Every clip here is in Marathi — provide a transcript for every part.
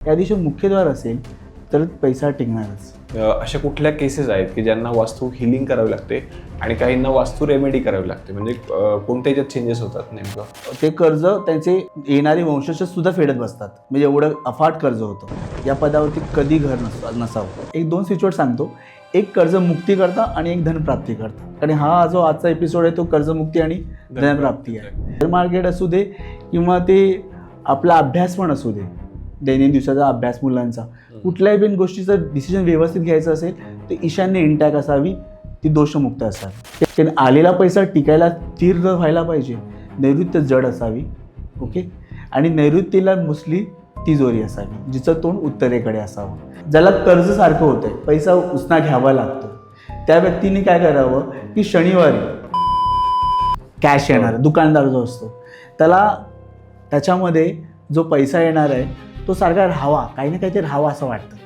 या दिवशी मुख्यद्वार असेल तर पैसा टिकणारच. अशा कुठल्या केसेस आहेत की ज्यांना वास्तू हिलिंग करावी लागते आणि काहींना वास्तू रेमेडी करावी लागते, म्हणजे कोणत्या याच्यात चेंजेस होतात नेमकं? ते कर्ज त्यांचे येणारे वंशज सुद्धा फेडत बसतात, म्हणजे एवढं अफाट कर्ज होतं. या पदावरती कधी घर नसावं. एक दोन सिच्युएट सांगतो. एक कर्जमुक्ती करता आणि एक धनप्राप्ती करता. आणि हा जो आजचा एपिसोड आहे तो कर्जमुक्ती आणि धनप्राप्ती आहे. शेअर मार्केट असू दे किंवा ते आपला अभ्यास पण असू दे, दैनंदिन दिवसाचा अभ्यास मुलांचा, कुठल्याही पण गोष्टीचं डिसिजन व्यवस्थित घ्यायचं असेल तर ईशान्य इंटॅक्ट असावी, ती दोषमुक्त असावी. त्याने आलेला पैसा टिकायला स्थिर व्हायला पाहिजे. नैऋत्य जड असावी, ओके, आणि नैऋत्येला मुसली तिजोरी असावी, जिचं तोंड उत्तरेकडे असावं. ज्याला कर्ज सारखं होतंय, पैसा उसना घ्यावा लागतो, त्या व्यक्तीने काय करावं की शनिवारी कॅश येणार दुकानदार जो असतो त्याला त्याच्यामध्ये जो पैसा येणार आहे तो सारखा राहावा, काही ना काहीतरी राहावा असं वाटतं.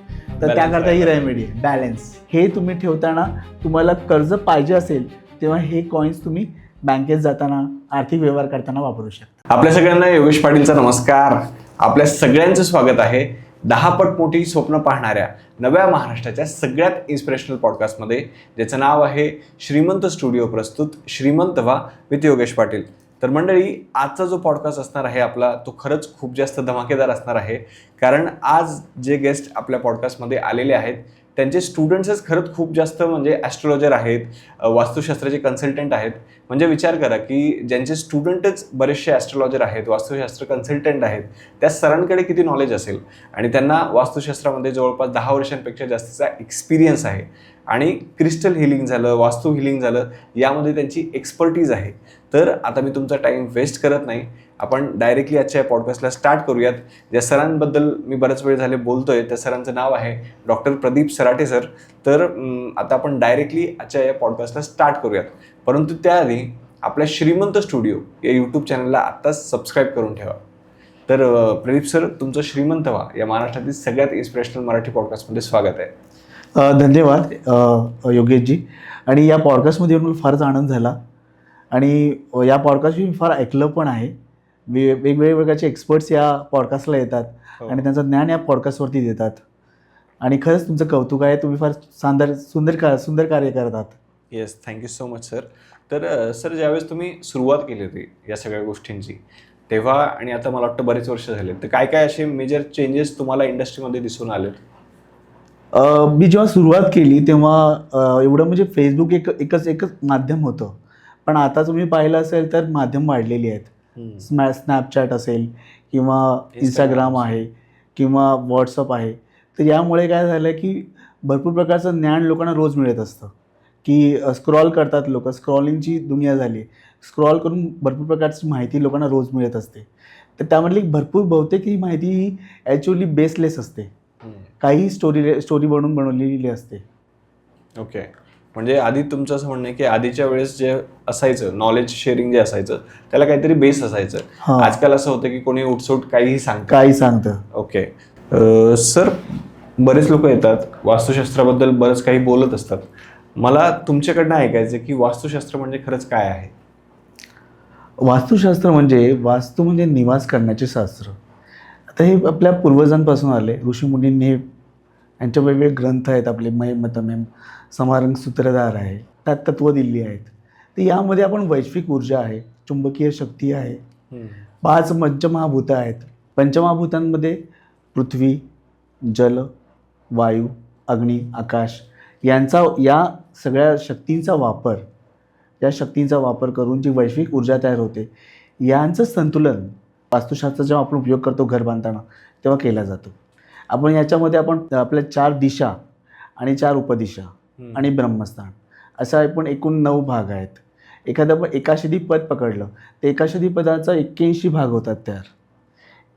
तर त्याकरता ही रेमेडी आहे, बॅलन्स. हे तुम्ही ठेवताना तुम्हाला कर्ज पाहिजे असेल तेव्हा हे कॉईन्स तुम्ही बँकेत जाताना आर्थिक व्यवहार करताना वापरू शकता. आपल्या सगळ्यांना योगेश पाटीलचा नमस्कार. आपल्या सगळ्यांचं स्वागत आहे 10 पट मोठी स्वप्न पाहणाऱ्या नव्या महाराष्ट्राच्या सगळ्यात इन्स्पिरेशनल पॉडकास्टमध्ये, ज्याचं नाव आहे श्रीमंत स्टुडिओ प्रस्तुत श्रीमंत व्हा विथ योगेश पाटील. तर मंडळी, आजचा जो पॉडकास्ट असणार आहे आपला तो खरंच खूप जास्त धमाकेदार असणार आहे, कारण आज जे गेस्ट आपल्या पॉडकास्टमध्ये आलेले आहेत त्यांचे स्टुडंट्सच खरंच खूप जास्त म्हणजे ॲस्ट्रोलॉजर आहेत, वास्तुशास्त्राचे कन्सल्टंट आहेत. म्हणजे विचार करा की ज्यांचे स्टुडंटच बरेचसे ॲस्ट्रोलॉजर आहेत, वास्तुशास्त्र कन्सल्टंट आहेत, त्या सरांकडे किती नॉलेज असेल. आणि त्यांना वास्तुशास्त्रामध्ये जवळपास 10 वर्षांपेक्षा जास्तीचा एक्सपिरियन्स आहे. आणि क्रिस्टल हिलिंग झालं, वास्तू हिलिंग झालं, यामध्ये त्यांची एक्सपर्टीज आहे. तर आता मी तुमचा टाईम वेस्ट करत नाही, आपण डायरेक्टली आजच्या या पॉडकास्टला स्टार्ट करूयात. ज्या सरांबद्दल मी बरेच वेळ झाले बोलतोय त्या सरांचं नाव आहे डॉक्टर प्रदीप सराटे सर. तर आता आपण डायरेक्टली आजच्या या पॉडकास्टला स्टार्ट करूयात. परंतु त्याआधी आपल्या श्रीमंत स्टुडिओ या यूट्यूब चॅनलला आत्ताच सबस्क्राईब करून ठेवा. तर प्रदीप सर, तुमचं श्रीमंत व्हा या महाराष्ट्रातील सगळ्यात इन्स्पिरेशनल मराठी पॉडकास्टमध्ये स्वागत आहे. धन्यवाद योगेशजी. आणि या पॉडकास्टमध्ये येऊन मला फारच आनंद झाला. आणि या पॉडकास्ट मी फार ऐकलं पण आहे. वेगवेगळ्या प्रकारचे एक्सपर्ट्स या पॉडकास्टला येतात आणि त्यांचं ज्ञान या पॉडकास्टवरती देतात. आणि खरंच तुमचं कौतुक आहे, तुम्ही फार सुंदर कार्य करतात. Yes, thank you so much sir. तर सर, ज्यावेळेस तुम्ही सुरुवात केली होती या सगळ्या गोष्टींची तेव्हा आणि आता मला वाटतं बरेच वर्ष झाले, तर काय काय असे मेजर चेंजेस तुम्हाला इंडस्ट्रीमध्ये दिसून आले? मी जेव्हा सुरुवात केली तेव्हा एवढं म्हणजे फेसबुक एकच माध्यम होतं. पण आता तुम्ही पाहिलं असेल तर माध्यम वाढलेली आहेत. स्नॅपचॅट असेल किंवा इंस्टाग्राम आहे किंवा व्हॉट्सअप आहे. तर यामुळे काय झालं की भरपूर प्रकारचं ज्ञान लोकांना रोज मिळत असतं. की स्क्रॉल करतात लोक, स्क्रॉलिंगची दुनिया झाली. स्क्रॉल करून भरपूर प्रकारची माहिती लोकांना रोज मिळत असते. तर त्यामधली बहुतेक ही माहिती ही ॲक्च्युअली बेसलेस असते, काही स्टोरी बनवलेली असते. ओके, म्हणजे आधी तुमचं असं म्हणणं आहे की आधीच्या वेळेस जे असायचं नॉलेज शेअरिंग जे असायचं त्याला काहीतरी बेस असायचं. आजकाल असं होतं की कोणी उठसूट काही सांगतं. ओके सर, बरेच लोक येतात वास्तुशास्त्राबद्दल बरंच काही बोलत असतात. मला तुमच्याकडनं ऐकायचं की वास्तुशास्त्र म्हणजे खरंच काय आहे? वास्तुशास्त्र वास्तू म्हणजे निवास करण्याचे शास्त्र. आता हे आपल्या पूर्वजांपासून आले. ऋषीमुनींनी यांचे वेगवेगळे ग्रंथ आहेत आपले, मतमेम, समारंग सूत्रधार आहे, त्यात तत्व दिली आहेत. तर यामध्ये आपण वैश्विक ऊर्जा आहे, चुंबकीय शक्ती आहे, 5 पंचमहाभूतं आहेत. पंचमहाभूतांमध्ये पृथ्वी, जल, वायू, अग्नी, आकाश या सगळ्या शक्तींचा वापर करून जी वैश्विक ऊर्जा तयार होते, यांचं संतुलन वास्तुशास्त्र जेव्हा आपण उपयोग करतो घर बांधताना तेव्हा केला जातो. आपण याच्यामध्ये आपल्या 4 दिशा आणि 4 उपदिशा आणि ब्रह्मस्थान असा आपण एकूण 9 भाग आहेत. एखादं आपण एकाशदी पद पकडलं तर एकाशदी पदाचा 81 भाग होतात तयार.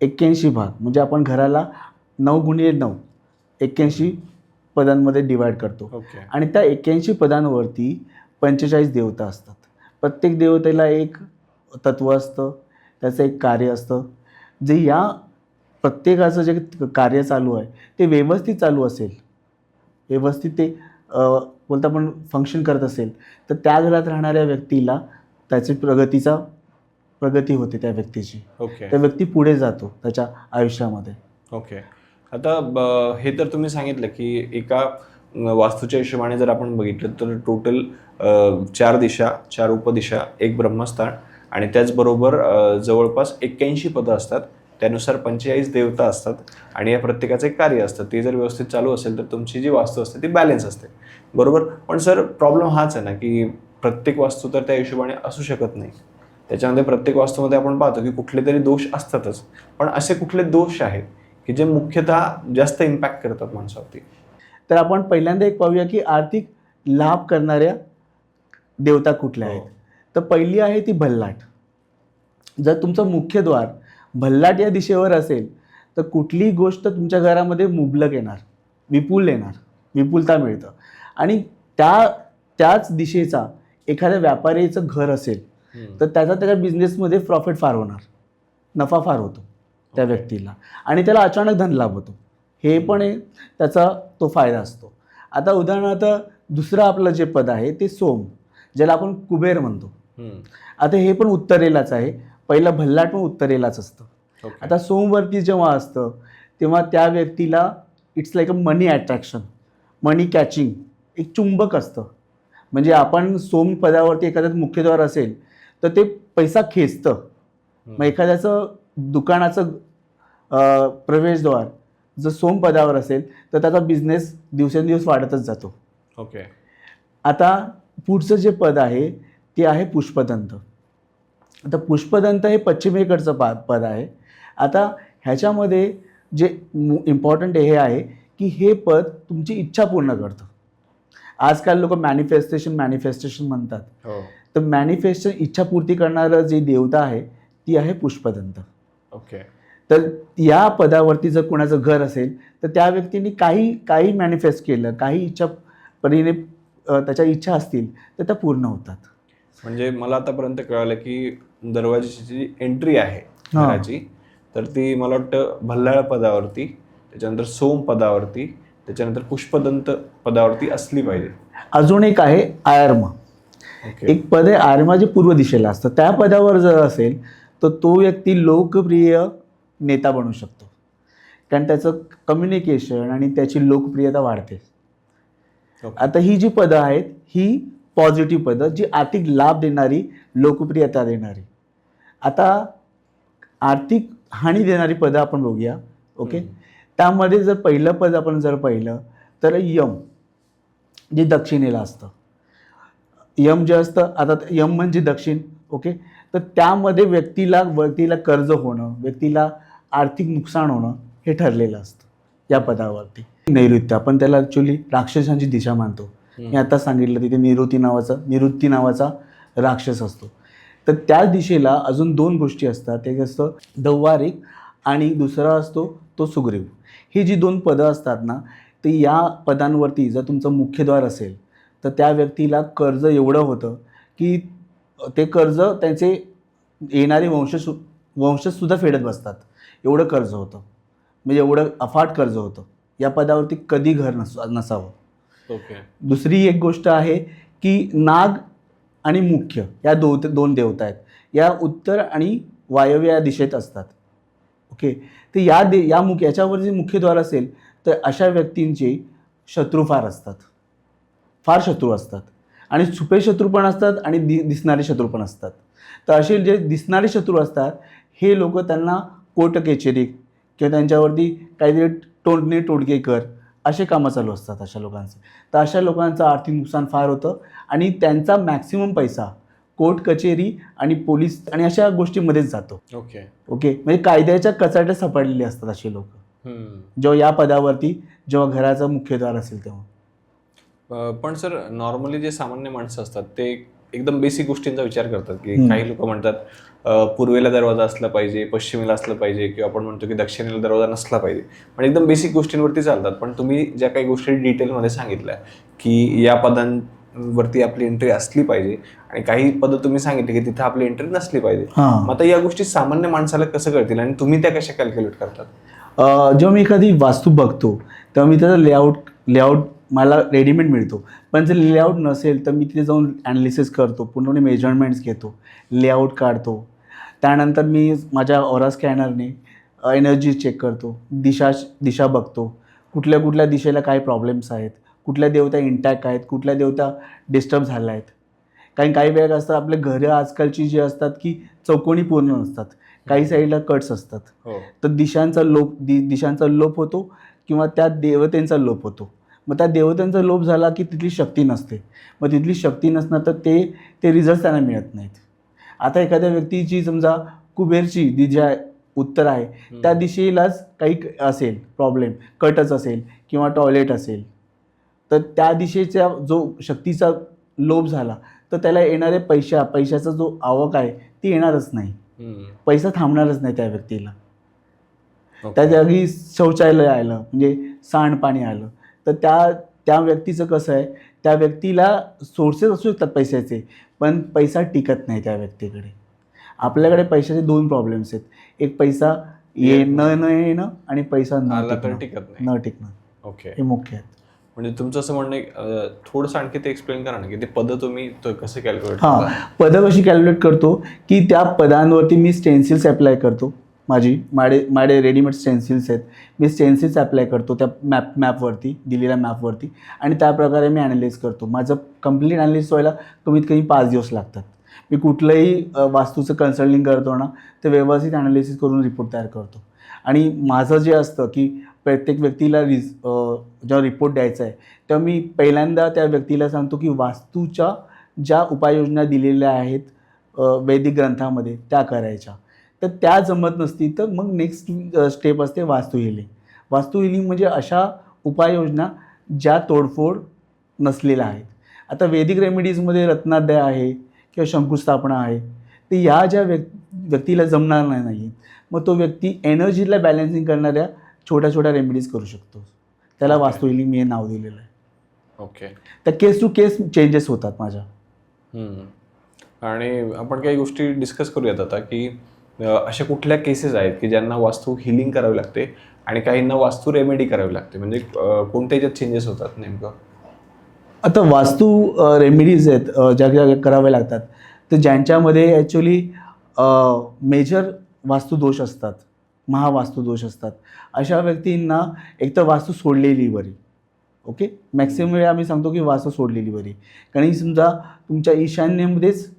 81 भाग म्हणजे आपण घराला 9x9 81 पदांमध्ये डिवाईड करतो. आणि त्या 81 पदांवरती 45 देवता असतात. प्रत्येक देवतेला एक तत्व असतं, त्याचं एक कार्य असतं. जे या प्रत्येकाचं जे कार्य चालू आहे ते व्यवस्थित चालू असेल, व्यवस्थित ते बोलता आपण फंक्शन करत असेल तर त्या घरात राहणाऱ्या व्यक्तीला त्याची प्रगती होते त्या व्यक्तीची. ओके, त्या व्यक्ती पुढे जातो त्याच्या आयुष्यामध्ये. ओके. आता हे तर तुम्ही सांगितलं की एका वास्तूच्या हिशोबाने जर आपण बघितलं तर टोटल 4 दिशा, 4 उपदिशा, एक ब्रह्मस्थान आणि त्याचबरोबर जवळपास 81 पदं असतात. त्यानुसार 45 देवता असतात आणि या प्रत्येकाचं एक कार्य असतं. ते जर व्यवस्थित चालू असेल तर तुमची जी वास्तू असते ती बॅलन्स असते, बरोबर. पण सर प्रॉब्लेम हाच आहे ना की प्रत्येक वास्तू तर त्या हिशोबाने असू शकत नाही. त्याच्यामध्ये प्रत्येक वास्तूमध्ये आपण पाहतो की कुठले तरी दोष असतातच. पण असे कुठले दोष आहेत की जे मुख्यतः जास्त इम्पॅक्ट करतात माणसावरती? तर आपण पहिल्यांदा एक पाहूया की आर्थिक लाभ करणाऱ्या देवता कुठल्या आहेत. तर पहिली आहे ती भल्लाट. जर तुमचं मुख्य द्वार भल्लाट या दिशेवर असेल तर कुठलीही गोष्ट तुमच्या घरामध्ये मुबलक येणार, विपुलता मिळतं. आणि त्याच दिशेचा एखाद्या व्यापारीचं घर असेल तर त्याच्या बिझनेसमध्ये प्रॉफिट फार होणार, नफा फार होतो त्या व्यक्तीला आणि त्याला अचानक धन लाभ होतो. हे पण आहे, त्याचा तो फायदा असतो. आता उदाहरणार्थ दुसरं आपलं जे पद आहे ते सोम, ज्याला आपण कुबेर म्हणतो. आता हे पण उत्तरेलाच आहे. पहिलं भल्लाट पण उत्तरेलाच असतं. आता सोमवरती जेव्हा असतं तेव्हा त्या व्यक्तीला it's like a money attraction, money catching, एक चुंबक असतं. म्हणजे आपण सोम पदावरती एखाद्याचं मुख्यद्वार असेल तर ते पैसा खेचतं. मग एखाद्याचं दुकानाचं प्रवेशद्वार जर सोम पदावर असेल तर त्याचा बिझनेस दिवसेंदिवस वाढतच जातो. ओके. आता पुढचं जे पद आहे ते आहे पुष्पदंत. आता पुष्पदंत हे पश्चिमेकडचं पद आहे. आता ह्याच्यामध्ये जे इम्पॉर्टंट हे आहे की हे पद तुमची इच्छा पूर्ण करतं. आजकाल लोक मॅनिफेस्टेशन म्हणतात. तर मॅनिफेस्टेशन इच्छापूर्ती करणारं जी देवता आहे ती आहे पुष्पदंत. ओके. तर या पदावरती जर कोणाचं घर असेल तर त्या व्यक्तीने काही मॅनिफेस्ट केलं, काही इच्छा परीने त्याच्या इच्छा असतील तर त्या पूर्ण होतात. म्हणजे मला आतापर्यंत कळालं की दरवाजाची जी एंट्री आहे घराची तर ती मला वाटतं भल्लाळ पदावरती, त्याच्यानंतर सोम पदावरती, त्याच्यानंतर पुष्पदंत पदावरती असली पाहिजे. अजून एक आहे आयर्म. एक पद आहे आयर्म जे पूर्व दिशेला असतं. त्या पदावर जर असेल तर तो व्यक्ती लोकप्रिय नेता बनू शकतो, कारण त्याचं कम्युनिकेशन आणि त्याची लोकप्रियता वाढते. आता ही जी पदं आहेत ही पॉझिटिव्ह पदं, जी आर्थिक लाभ देणारी, लोकप्रियता देणारी. आता आर्थिक हानी देणारी पदं आपण बघूया. ओके. त्यामध्ये जर पहिलं पद आपण जर पाहिलं तर यम, जे दक्षिणेला असतं. यम जे असतं, आता यम म्हणजे दक्षिण. ओके. तर त्यामध्ये व्यक्तीला कर्ज होणं, व्यक्तीला आर्थिक नुकसान होणं हे ठरलेलं असतं या पदावरती. नैऋत्य आपण त्याला ॲक्च्युली राक्षसांची दिशा मानतो. मी आता सांगितलं तिथे निवृत्ती नावाचा राक्षस असतो. तर त्या दिशेला अजून 2 गोष्टी असतात. एक असतं दव्वारिक आणि दुसरा असतो तो सुग्रीव. ही जी 2 पदं असतात ना, ते या पदांवरती जर तुमचं मुख्यद्वार असेल तर त्या व्यक्तीला कर्ज एवढं होतं की ते कर्ज त्यांचे येणारे वंशजसुद्धा फेडत बसतात. एवढं कर्ज होतं, म्हणजे एवढं अफाट कर्ज होतं. या पदावरती कधी घर नसावं. ओके. दुसरी एक गोष्ट आहे की नाग आणि मुख्य या 2 देवता आहेत. या उत्तर आणि वायव्य या दिशेत असतात. ओके. तर याच्यावर जे मुख्यद्वार असेल तर अशा व्यक्तींचे शत्रू फार शत्रू असतात आणि छुपे शत्रू पण असतात आणि दिसणारे शत्रू पण असतात. तर असे जे दिसणारे शत्रू असतात हे लोक त्यांना कोर्ट कचेरी किंवा त्यांच्यावरती काहीतरी टोटके कर असे कामं चालू असतात अशा लोकांचे. तर अशा लोकांचं आर्थिक नुकसान फार होतं आणि त्यांचा मॅक्सिमम पैसा कोर्ट कचेरी आणि पोलीस आणि अशा गोष्टीमध्येच जातो. ओके. म्हणजे कायद्याच्या कचाट्यात सापडलेले असतात असे लोक जेव्हा या पदावरती जेव्हा घराचा मुख्यद्वार असेल तेव्हा. पण सर नॉर्मली जे सामान्य माणसं असतात ते एकदम बेसिक गोष्टींचा विचार करतात की काही लोक म्हणतात पूर्वेला दरवाजा असला पाहिजे, पश्चिमेला असलं पाहिजे, किंवा आपण म्हणतो की दक्षिणेला दरवाजा नसला पाहिजे. पण एकदम बेसिक गोष्टींवरती चालतात. पण तुम्ही ज्या काही गोष्टी डिटेलमध्ये सांगितल्या की या पदांवरती आपली एंट्री असली पाहिजे आणि काही पदं तुम्ही सांगितली की तिथं आपली एंट्री नसली पाहिजे. मग आता या गोष्टी सामान्य माणसाला कसं कळतील आणि तुम्ही त्या कशा कॅल्क्युलेट करतात? जेव्हा मी एखादी वास्तू बघतो तेव्हा मी त्याचा लेआउट मला रेडीमेड मिळतो. पण जर लेआउट नसेल तर मी तिथे जाऊन ॲनालिसिस करतो, पूर्ण मेजरमेंट्स घेतो, लेआउट काढतो. त्यानंतर मी माझ्या ऑरा स्कॅनरने एनर्जी चेक करतो, दिशा बघतो, कुठल्या कुठल्या दिशेला काय प्रॉब्लेम्स आहेत, कुठल्या देवता इंटॅक्ट आहेत, कुठल्या देवता डिस्टर्ब झाल्या आहेत. कारण काही वेळा असतं आपल्या घरं आजकालची जी असतात की चौकोनी पूर्ण नसतात, काही साईडला कट्स असतात. हो. तर दिशांचा लोप होतो किंवा त्या देवतेंचा लोप होतो. मग त्या देवतांचा लोप झाला की तिथली शक्ती नसते. मग तिथली शक्ती नसणार तर ते रिझल्ट त्यांना मिळत नाहीत. आता एखाद्या व्यक्तीची समजा कुबेरची दिशा उत्तर आहे, त्या दिशेलाच काही असेल प्रॉब्लेम, कटच असेल किंवा टॉयलेट असेल, तर त्या दिशेचा जो शक्तीचा लोप झाला तर त्याला येणारे पैशाचा जो आवक आहे ती येणारच नाही. पैसा थांबणारच नाही त्या व्यक्तीला. त्या जागी शौचालय आलं म्हणजे सांडपाणी आलं तर त्या व्यक्तीचं कसं आहे, त्या व्यक्तीला सोर्सेस असू शकतात पैशाचे, पण पैसा टिकत नाही त्या व्यक्तीकडे. आपल्याकडे पैशाचे 2 प्रॉब्लेम्स आहेत. एक पैसा न येणं आणि पैसा न टिकणं. ओके. हे मुख्य आहेत. म्हणजे तुमचं असं म्हणणं आहे, थोडंसं आणखी ते एक्सप्लेन करा ना की ते पद तुम्ही कसं कॅल्क्युलेट हां, पदं कशी कॅल्क्युलेट करतो की त्या पदांवरती मी स्टेन्सिल्स अप्लाय करतो. माझे रेडीमेड स्टेन्सिल्स आहेत, मी स्टेन्सिल्स अप्लाय करतो त्या मॅपवरती, दिलेल्या मॅपवरती, आणि त्या प्रकारे मी ॲनालाइज करतो. माझं कंप्लीट ॲनालिसिस व्हायला कमीत कमी 5 दिवस लागतात. मी कुठलंही वास्तूचं कन्सल्टिंग करतो ना, ते व्यवस्थित ॲनालिसिस करून रिपोर्ट तयार करतो. आणि माझं जे असतं की प्रत्येक व्यक्तीला जेव्हा रिपोर्ट द्यायचा आहे तेव्हा मी पहिल्यांदा त्या व्यक्तीला सांगतो की वास्तूच्या ज्या उपाययोजना दिलेल्या आहेत वैदिक ग्रंथामध्ये त्या करायच्या. तर त्या जमत नसतील तर मग नेक्स्ट स्टेप असते वास्तू हिलिंग. वास्तू हिलिंग म्हणजे अशा उपाययोजना ज्या तोडफोड नसलेल्या आहेत. आता वैदिक रेमेडीजमध्ये रत्नाध्याय आहे किंवा शंकुस्थापना आहे, तर ह्या ज्या व्यक्तीला जमणार नाही, मग तो व्यक्ती एनर्जीला बॅलन्सिंग करणाऱ्या छोट्या छोट्या रेमेडीज करू शकतो. त्याला वास्तू हिलिंग मी हे नाव दिलेलं आहे. ओके. त्या केस टू केस चेंजेस होतात माझ्या. आणि आपण काही गोष्टी डिस्कस करूयात आता की अशा कुठल्या केसेस आहेत की ज्यांना वास्तू हिलिंग करावी लागते आणि काहींना वास्तू रेमेडी करावी लागते, म्हणजे कोणत्या याच्यात चेंजेस होतात नेमकं? आता वास्तू रेमेडीज आहेत ज्या कराव्या लागतात, तर ज्यांच्यामध्ये ॲक्च्युली मेजर वास्तुदोष असतात, महावास्तुदोष असतात, अशा व्यक्तींना एकतर वास्तू सोडलेली बरी. ओके, मॅक्सिमम वेळा आम्ही सांगतो की वास्तू सोडलेली बरी. कारण समजा तुमच्या ईशान्येमध्येच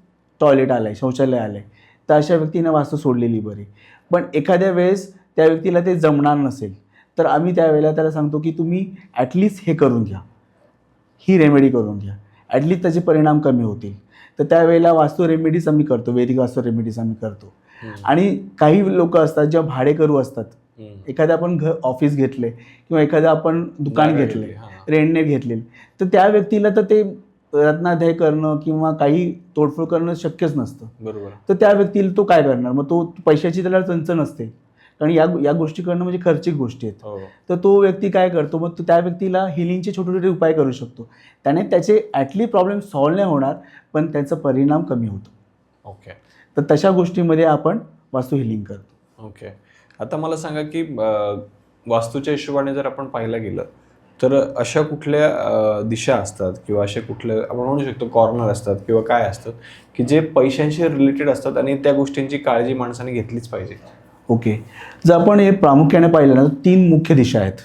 टॉयलेट आलं आहे, शौचालय आलं आहे, तर अशा व्यक्तींना वास्तू सोडलेली बरी. पण एखाद्या वेळेस त्या व्यक्तीला ते जमणार नसेल तर आम्ही त्यावेळेला त्याला सांगतो की तुम्ही ॲटलिस्ट हे करून घ्या, ही रेमेडी करून घ्या, ॲटलिस्ट त्याचे परिणाम कमी होतील. तर त्यावेळेला वास्तू रेमेडीज आम्ही करतो, वैदिक वास्तू रेमेडीज आम्ही करतो. आणि काही लोक असतात ज्या भाडेकरू असतात, एखादं आपण ऑफिस घेतले किंवा एखादं आपण दुकान घेतले, रेंटने घेतलेले, तर त्या व्यक्तीला तर ते रत्नाध्याय करणं किंवा काही तोडफोड करणं शक्यच नसतं. बरोबर. तर त्या व्यक्तीला तो काय करणार, मग तो पैशाची त्याला चणचण असते, कारण या गोष्टी करणं म्हणजे खर्चिक गोष्टी आहेत. तर तो व्यक्ती काय करतो, मग तो त्या व्यक्तीला हिलिंगचे छोटे छोटे उपाय करू शकतो. त्याने त्याचे ॲटली प्रॉब्लेम सॉल्व्ह नाही होणार, पण त्याचा परिणाम कमी होतो. ओके. तर तशा गोष्टीमध्ये आपण वास्तू हिलिंग करतो. ओके. आता मला सांगा की वास्तूच्या हिशोबाने जर आपण पाहायला गेलं तर अशा कुठल्या दिशा असतात किंवा असे कुठले आपण म्हणू शकतो कॉर्नर असतात किंवा काय असतात की जे पैशांशी रिलेटेड असतात आणि त्या गोष्टींची काळजी माणसाने घेतलीच पाहिजे? ओके, जर आपण हे प्रामुख्याने पाहिलं ना, 3 मुख्य दिशा आहेत.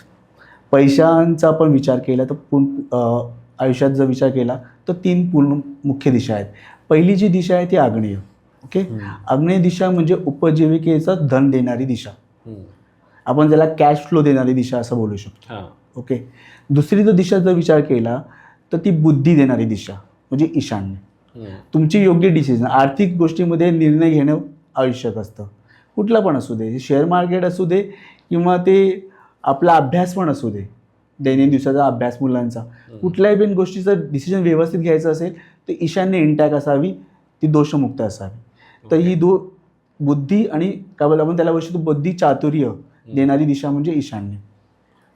पैशांचा आपण विचार केला तर आयुष्यात जर विचार केला तर 3 पूर्ण मुख्य दिशा आहेत. पहिली जी दिशा आहे ती आग्नेय. ओके, आग्नेय दिशा म्हणजे उपजीविकेचं धन देणारी दिशा, आपण त्याला कॅश फ्लो देणारी दिशा असं बोलू शकतो. ओके, दुसरी जर दिशा जर विचार केला तर ती बुद्धी देणारी दिशा म्हणजे ईशान्य. तुमची योग्य डिसिजन, आर्थिक गोष्टीमध्ये निर्णय घेणं आवश्यक असतं, कुठला पण असू दे, शेअर मार्केट असू दे किंवा ते आपला अभ्यास पण असू दे, दैनंदिन दिवसाचा अभ्यास मुलांचा, कुठल्याही पण गोष्टीचं डिसिजन व्यवस्थित घ्यायचं असेल तर ईशान्य इंटॅक्ट असावी, ती दोषमुक्त असावी. तर ही बुद्धी आणि काय बोलतो आपण त्याला वस्तू बुद्धी चातुर्य देणारी दिशा म्हणजे ईशान्य.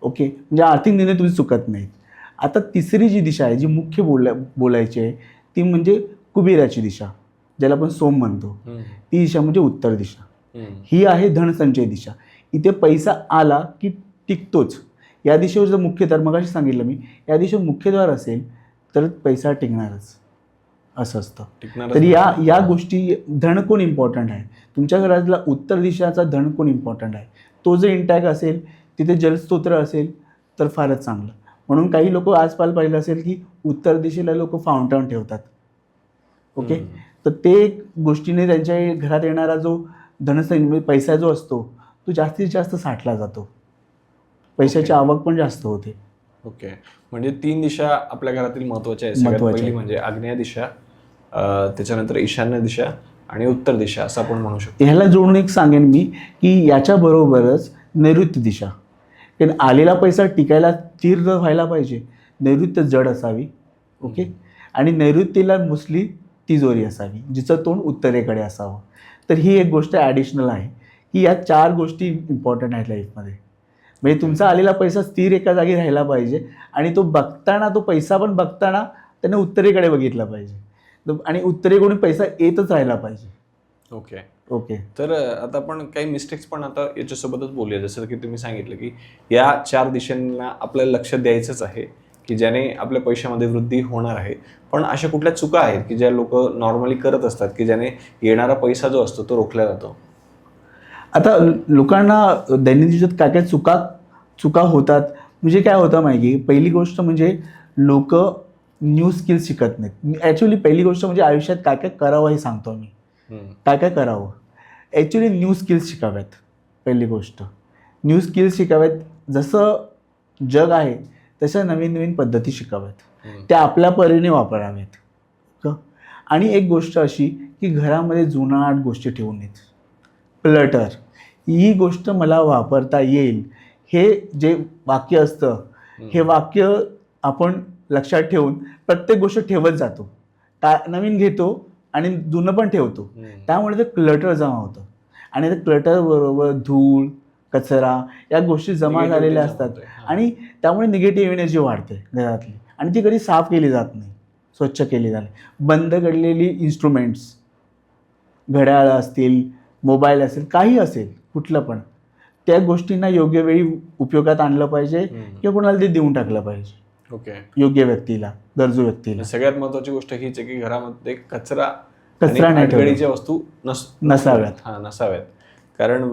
ओके, म्हणजे आर्थिक निर्णय तुम्ही चुकत नाहीत. आता तिसरी जी दिशा आहे जी मुख्य बोलायची आहे ती म्हणजे कुबेराची दिशा, ज्याला आपण सोम म्हणतो. ती दिशा म्हणजे उत्तर दिशा. ही आहे धनसंचय दिशा. इथे पैसा आला की टिकतोच. या दिशेवर जर मुख्य द्वार, मगाशी सांगितलं मी, या दिशेवर मुख्य द्वार असेल तर पैसा टिकणारच. असं असतं. टिकणारच तर नाही. या गोष्टी धनकोण इम्पॉर्टंट आहे. तुमच्या घरातला उत्तर दिशाचा धनकोण इम्पॉर्टंट आहे. तो जर इंटॅक्ट असेल, तिथे जलस्तोत्र असेल तर फारच चांगलं. म्हणून काही लोक आजकाल पाहिलं असेल की उत्तर दिशेला लोक फाउंटन ठेवतात. ओके, तर ते एक गोष्टीने त्यांच्या घरात येणारा जो म्हणजे पैसा जो असतो तो जास्तीत जास्त साठला जातो. पैशाची आवक पण जास्त होते. ओके, म्हणजे 3 दिशा आपल्या घरातील महत्त्वाच्या आहेत. सगळ्यात महत्त्वाच्या पहिली आहेत. म्हणजे आग्नेय दिशा, त्याच्यानंतर ईशान्य दिशा आणि उत्तर दिशा असं आपण म्हणू शकतो. ह्याला जोडून एक सांगेन मी की याच्याबरोबरच नैऋत्य दिशा, कारण आलेला पैसा टिकायला स्थिर व्हायला पाहिजे. नैऋत्य जड असावी. ओके, आणि नैऋत्येला मुसली तिजोरी असावी जिचं तोंड उत्तरेकडे असावं. तर ही एक गोष्ट ॲडिशनल आहे की या 4 गोष्टी इम्पॉर्टंट आहेत लाईफमध्ये. म्हणजे तुमचा आलेला पैसा स्थिर एका जागी राहिला पाहिजे आणि तो बघताना, तो पैसा पण बघताना त्याने उत्तरेकडे बघितला पाहिजे आणि उत्तरेकडून पैसा येतच राहिला पाहिजे. ओके ओके, तर आता आपण काही मिस्टेक्स पण आता याच्यासोबतच बोलूया. जसं की तुम्ही सांगितलं की या 4 दिशांना आपल्याला लक्ष द्यायचंच आहे की ज्याने आपल्या पैशामध्ये वृद्धी होणार आहे. पण अशा कुठल्या चुका आहेत की ज्या लोक नॉर्मली करत असतात की ज्याने येणारा पैसा जो असतो तो रोखला जातो? आता लोकांना दैनंदिन जीवनात काय काय चुका होतात. म्हणजे काय होतं माहिती, पहिली गोष्ट म्हणजे लोक न्यू स्किल्स शिकत नाहीत. ॲक्च्युली पहिली गोष्ट म्हणजे आयुष्यात काय काय करावं हे सांगतो मी. काय काय करावं, ॲक्च्युली न्यू स्किल्स शिकाव्यात. पहिली गोष्ट न्यू स्किल्स शिकाव्यात. जसं जग आहे तशा नवीन नवीन पद्धती शिकाव्यात. त्या आपल्या परीने वापराव्यात. आणि एक गोष्ट अशी की घरामध्ये जुनाट गोष्टी ठेवू नयेत. क्लटर ही गोष्ट मला वापरता येईल हे जे वाक्य असतं, हे वाक्य आपण लक्षात ठेवून प्रत्येक गोष्ट ठेवत जातो. नवीन घेतो आणि जुनं पण ठेवतो. त्यामुळे ते क्लटर जमा होतं आणि त्या क्लटरबरोबर धूळ, कचरा या गोष्टी जमा झालेल्या असतात आणि त्यामुळे निगेटिव्ह एनर्जी वाढते घरातली आणि ती कधी साफ केली जात नाही, स्वच्छ केली जाते. बंद पडलेली इन्स्ट्रुमेंट्स, घड्याळ असतील, मोबाईल असेल, काही असेल कुठलं पण, त्या गोष्टींना योग्य वेळी उपयोगात आणलं पाहिजे किंवा कोणाला ते देऊन टाकलं पाहिजे. ओके, योग्य व्यक्तीला, गरजू व्यक्तीला. सगळ्यात महत्त्वाची गोष्ट हीच आहे की घरामध्ये कचरा नाही अडगळीच्या वस्तू नसाव्यात. नसाव्यात. कारण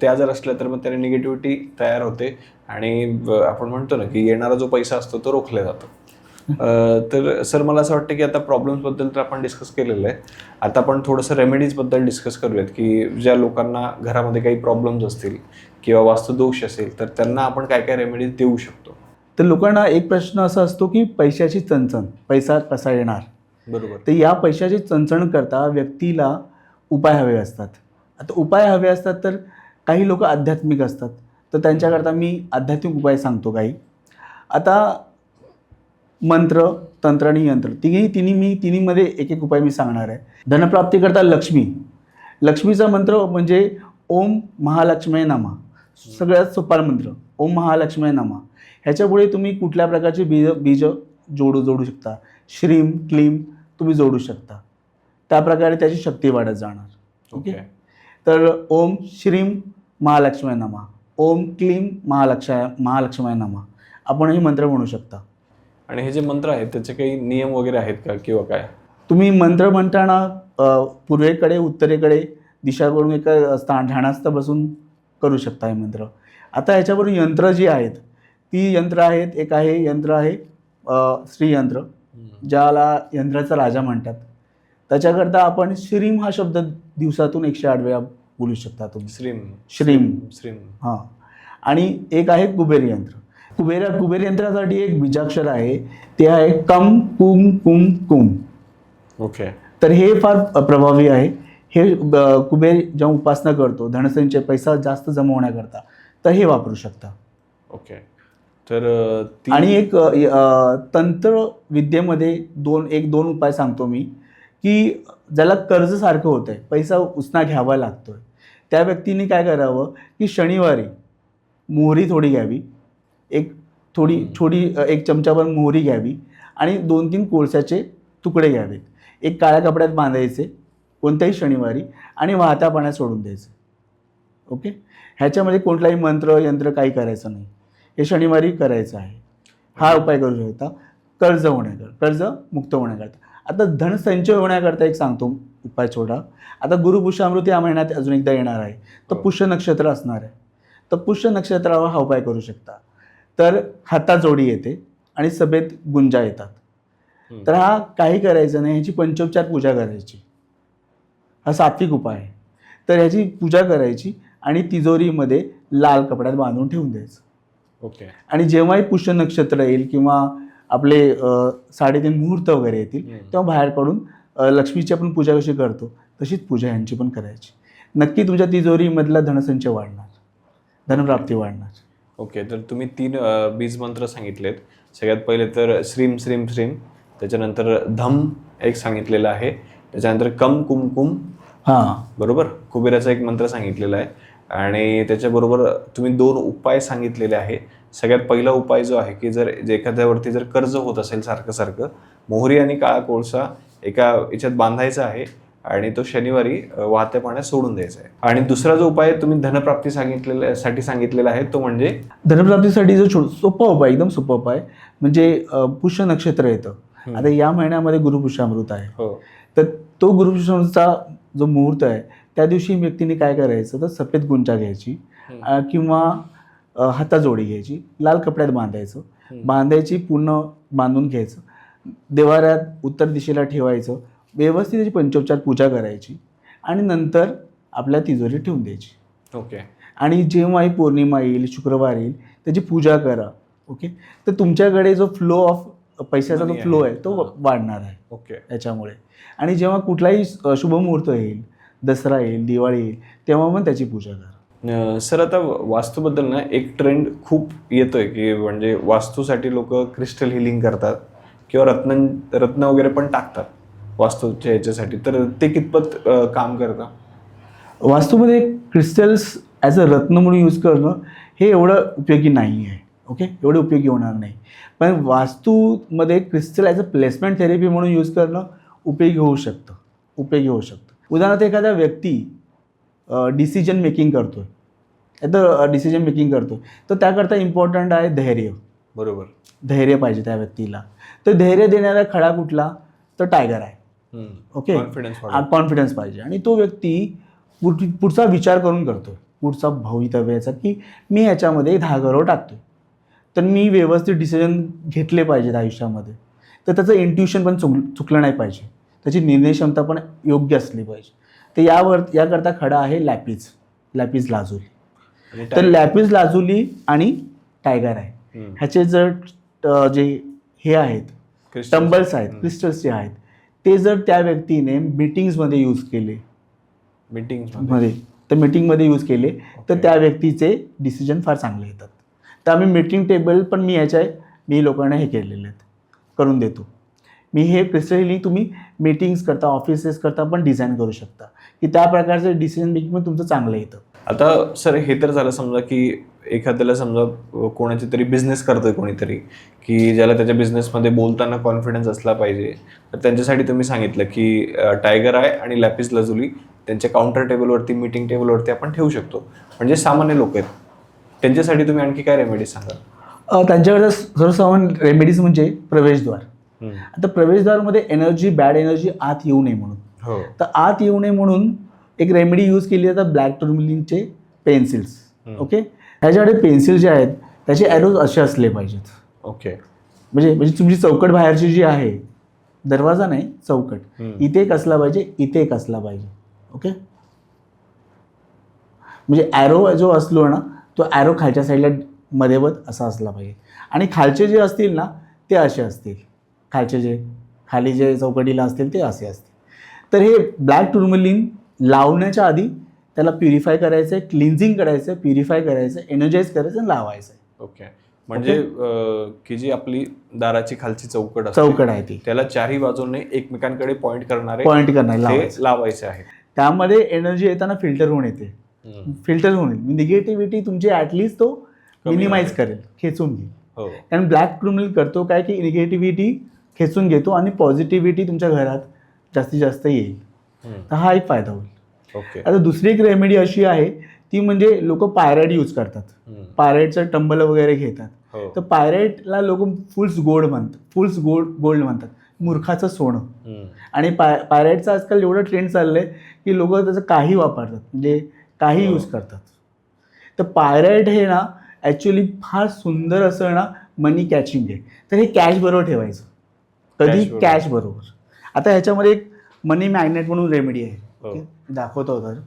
त्या जर असल्या तर मग त्याने निगेटिव्हिटी तयार होते आणि आपण म्हणतो ना की येणारा जो पैसा असतो तो रोखला जातो. तर सर मला असं वाटतं की आता प्रॉब्लेम्सबद्दल तर आपण डिस्कस केलेलं आहे. आता आपण थोडंसं रेमेडीजबद्दल डिस्कस करूयात की ज्या लोकांना घरामध्ये काही प्रॉब्लेम्स असतील किंवा वास्तुदोष असेल तर त्यांना आपण काय काय रेमेडीज देऊ शकतो. तर लोकांना एक प्रश्न असा असतो की पैशाची चणचण, पैसा कसा येणार. बरोबर. तर या पैशाची चणचण करता व्यक्तीला उपाय हवे असतात. आता उपाय हवे असतात तर काही लोक आध्यात्मिक असतात, तर त्यांच्याकरता मी आध्यात्मिक उपाय सांगतो काही. आता मंत्र, तंत्र आणि यंत्र तिन्हीमध्ये एक एक उपाय मी सांगणार आहे. धनप्राप्तीकरता लक्ष्मीचा मंत्र म्हणजे ओम महालक्ष्मी नमः. सगळ्यात सोपा मंत्र ओम महालक्ष्मी नमः. ह्याच्यापुढे तुम्ही कुठल्या प्रकारचे बीज जोडू शकता. श्रीम क्लीम तुम्ही जोडू शकता. त्याप्रकारे त्याची शक्ती वाढत जाणार. ओके, तर ओम श्रीम महालक्ष्मी नमः, ओम क्लीम महालक्ष्मी नमः आपण हे मंत्र म्हणू शकता. आणि हे जे मंत्र आहेत त्याचे काही नियम वगैरे आहेत का किंवा काय? तुम्ही मंत्र म्हणताना पूर्वेकडे, उत्तरेकडे दिशा करून एका ध्यानास्थ बसून करू शकता हे मंत्र. आता याच्याबरोबर यंत्र जी आहेत ती यंत्र आहेत. एक यंत्र आहे श्रीयंत्र, ज्याला यंत्राचा राजा म्हणतात. त्याच्याकरता आपण श्रीम हा शब्द दिवसातून 108 वेळा बोलू शकता तुम्ही. श्रीम. हां. आणि एक आहे कुबेर यंत्र. कुबेर यंत्रासाठी एक बीजाक्षर आहे, ते आहे कम कुम कुम कुम. ओके, तर हे फार प्रभावी आहे. हे कुबेर जेव्हा उपासना करतो धनसंचय, पैसा जास्त जमा होण्याकरता, तर हे वापरू शकता. ओके, तर आणि एक तंत्र विद्येमध्ये दोन उपाय सांगतो मी की ज्याला कर्ज सारखं होत आहे, पैसा उसना घ्यावा लागतोय, त्या व्यक्तीने काय करावं की शनिवारी मोहरी थोडी घ्यावी, एक चमचाभर मोहरी घ्यावी आणि 2-3 कोळशाचे तुकडे घ्यावेत. एक काळ्या कपड्यात बांधायचे कोणत्याही शनिवारी आणि वाहत्या पाण्यात सोडून द्यायचे. ओके, ह्याच्यामध्ये कुठलाही मंत्र यंत्र काही करायचं नाही. हे शनिवारी करायचं आहे. हा उपाय करू शकता कर्ज मुक्त होण्याकरता. आता धनसंचय होण्याकरता एक सांगतो उपाय छोटा. आता गुरुपुष्यामृत या महिन्यात अजून एकदा येणार आहे, तर पुष्य नक्षत्र असणार आहे. तर पुष्य नक्षत्रावर हा उपाय करू शकता. तर हातात जोडी येते आणि सभेत गुंजा येतात. तर हा काही करायचं नाही, ह्याची पंचोपचार पूजा करायची. हा सात्विक उपाय आहे. तर ह्याची पूजा करायची आणि तिजोरीमध्ये लाल कपड्यात बांधून ठेवून द्यायचं. ओके. आणि जेव्हाही पुष्य नक्षत्र येईल किंवा आपले 3:30 मुहूर्त वगैरे येतील तेव्हा बाहेर काढून लक्ष्मीची आपण पूजा कशी करतो तशीच पूजा यांची पण करायची. नक्की तुमच्या तिजोरीमधला धनसंचय वाढणार, धनप्राप्ती वाढणार. ओके. तर तुम्ही 3 बीज मंत्र सांगितलेत. सगळ्यात पहिले तर श्रीम श्रीम श्रीम, त्याच्यानंतर धम एक सांगितलेलं आहे, त्याच्यानंतर कम कुम कुम, हां बरोबर, कुबेराचा एक मंत्र सांगितलेला आहे, आणि त्याच्याबरोबर तुम्ही 2 उपाय सांगितलेले आहे. सगळ्यात पहिला उपाय जो आहे की जर एखाद्यावरती जर कर्ज होत असेल सारखं, मोहरी आणि काळा कोळसा एका याच्यात बांधायचा आहे आणि तो शनिवारी वाहत्या पाण्यात सोडून द्यायचा आहे. आणि दुसरा जो उपाय तुम्ही धनप्राप्ती सांगितलेला आहे तो म्हणजे धनप्राप्तीसाठी जो सोपा उपाय, एकदम सोपा उपाय म्हणजे पुष्य नक्षत्र येतं. आता या महिन्यामध्ये गुरुपुष्यामृत आहे. हो. तर तो गुरुपुष्यामृतचा जो मुहूर्त आहे त्या दिवशी व्यक्तीने काय करायचं तर सफेद गुंजा घ्यायची किंवा हाताजोडी घ्यायची, लाल कपड्यात बांधायची, पूर्ण बांधून घ्यायचं, देवाऱ्यात उत्तर दिशेला ठेवायचं, व्यवस्थित त्याची पंचोपचार पूजा करायची आणि नंतर आपल्या तिजोरीत ठेवून द्यायची. ओके. आणि जेव्हाही पौर्णिमा येईल, शुक्रवार येईल, त्याची पूजा करा. ओके. तर तुमच्याकडे जो फ्लो ऑफ पैशाचा जो फ्लो आहे तो वाढणार आहे. ओके. याच्यामुळे. आणि जेव्हा कुठलाही शुभमुहूर्त येईल, दसरा येईल, दिवाळी येईल, तेव्हा पण त्याची पूजा करा. सर, आता वास्तूबद्दल ना एक ट्रेंड खूप येतोय की म्हणजे वास्तूसाठी लोक क्रिस्टल हिलिंग करतात किंवा रत्न वगैरे पण टाकतात वास्तूच्या याच्यासाठी, तर ते कितपत काम करतं? वास्तूमध्ये क्रिस्टल्स ॲज अ रत्न म्हणून यूज करणं हे एवढं उपयोगी नाही आहे. ओके, एवढं उपयोगी होणार नाही. पण वास्तूमध्ये crystal as a placement therapy म्हणून यूज करणं उपयोगी होऊ शकतं. उदाहरणार्थ एखादा व्यक्ती डिसिजन मेकिंग करतोय, तर त्याकरता इम्पॉर्टंट आहे धैर्य. बरोबर. धैर्य पाहिजे त्या व्यक्तीला. तर धैर्य देणारा खडा कुठला तर टायगर आहे. ओके. कॉन्फिडन्स पाहिजे. आणि तो व्यक्ती पुढचा विचार करून करतोय, पुढचा भवितव्याचा की मी ह्याच्यामध्ये 10 करोड टाकतोय, तर मी व्यवस्थित डिसिजन घेतले पाहिजेत आयुष्यामध्ये. तर त्याचं इंट्युशन पण चुकलं नाही पाहिजे, त्याची निर्णय क्षमता पण योग्य असली पाहिजे. तर याकरता खडा आहे लॅपिस लाजुली. तर लॅपिस लाजुली आणि टायगर आहे. ह्याचे जर जे हे आहेत टंबल्स आहेत, क्रिस्टल्स जे आहेत, ते जर त्या व्यक्तीने मीटिंग्समध्ये यूज केले, मीटिंगमध्ये यूज केले तर त्या व्यक्तीचे डिसिजन फार चांगले येतात. तर आम्ही मीटिंग टेबल पण मी लोकांना हे केलेले आहेत, करून देतो. मी हे क्रिस्टल हिलिंग तुम्ही मीटिंग्स करता, ऑफिसेस करता पण डिझाईन करू शकता की त्या प्रकारचं डिसिजन मेकिंग पण तुमचं चांगलं येतं. आता सर, हे तर झालं समजा की एखाद्याला समजा कोणाची तरी बिझनेस करतोय कोणीतरी की ज्याला त्याच्या बिझनेसमध्ये बोलताना कॉन्फिडन्स असला पाहिजे, तर त्यांच्यासाठी तुम्ही सांगितलं की टायगर आहे आणि लॅपिस लाजुली त्यांच्या काउंटर टेबलवरती, मीटिंग टेबलवरती आपण ठेवू शकतो. म्हणजे सामान्य लोक आहेत, त्यांच्यासाठी तुम्ही आणखी काय रेमेडीज सांगाल? त्यांच्याकडे सर्वसामान्य रेमेडीज म्हणजे प्रवेशद्वार. आता प्रवेशद्वारमध्ये बॅड एनर्जी आत येऊ नये म्हणून, तर आत येऊ नये म्हणून एक रेमेडी यूज केली जातात, ब्लॅक टुर्मलिनचे पेन्सिल्स. ओके. ह्याच्याकडे पेन्सिल जे आहेत त्याचे ॲरोज असे असले पाहिजेत. ओके. म्हणजे तुमची चौकट बाहेरची जी आहे, दरवाजा नाही चौकट, इथे एक असला पाहिजे, इथे एक असला पाहिजे. ओके. म्हणजे ॲरो जो असलो ना तो ॲरो खालच्या साईडला मध्येवत असा असला पाहिजे. आणि खालचे जे असतील ना ते असे असतील, खाली जे चौकटीला असतील ते असे असतील. तर हे ब्लॅक टुर्मलिन लावण्याच्या आधी त्याला प्युरिफाय करायचं आहे, क्लिन्झिंग करायचं आहे, प्युरिफाय करायचं आहे, एनर्जाइज करायचं आणि लावायचं आहे. ओके. म्हणजे की जी आपली दाराची खालची चौकट आहे ती त्याला चारही बाजूने एकमेकांकडे पॉइंट करणारे लावायचे आहे. त्यामध्ये एनर्जी येताना फिल्टर होऊन येते, निगेटिव्हिटी तुमची ॲटलिस्ट तो मिनिमाइज करेल, खेचून घेईल. कारण ब्लॅक टुर्मलिन करतो काय की निगेटिव्हिटी खेचून घेतो आणि पॉझिटिव्हिटी तुमच्या घरात जास्तीत जास्त येईल. तर हा एक फायदा होईल. आता दुसरी एक रेमेडी अशी आहे ती म्हणजे लोक पायराईट यूज करतात, पायराईटचं टंबल वगैरे घेतात. तर पायराईटला लोक फुल्स गोल्ड म्हणतात, मूर्खाचं सोनं. आणि पायराईटचं आजकाल एवढं ट्रेंड चाललं आहे की लोक त्याचं काही वापरतात, म्हणजे काही यूज करतात. तर पायराईट हे ना ॲक्च्युली फार सुंदर असं ना मनी कॅचिंग आहे. तर हे कॅश बरोबर ठेवायचं, कधी कॅश बरोबर. आता ह्याच्यामध्ये एक मनी मॅग्नेट म्हणून रेमेडी आहे. ओके, दाखवतो तर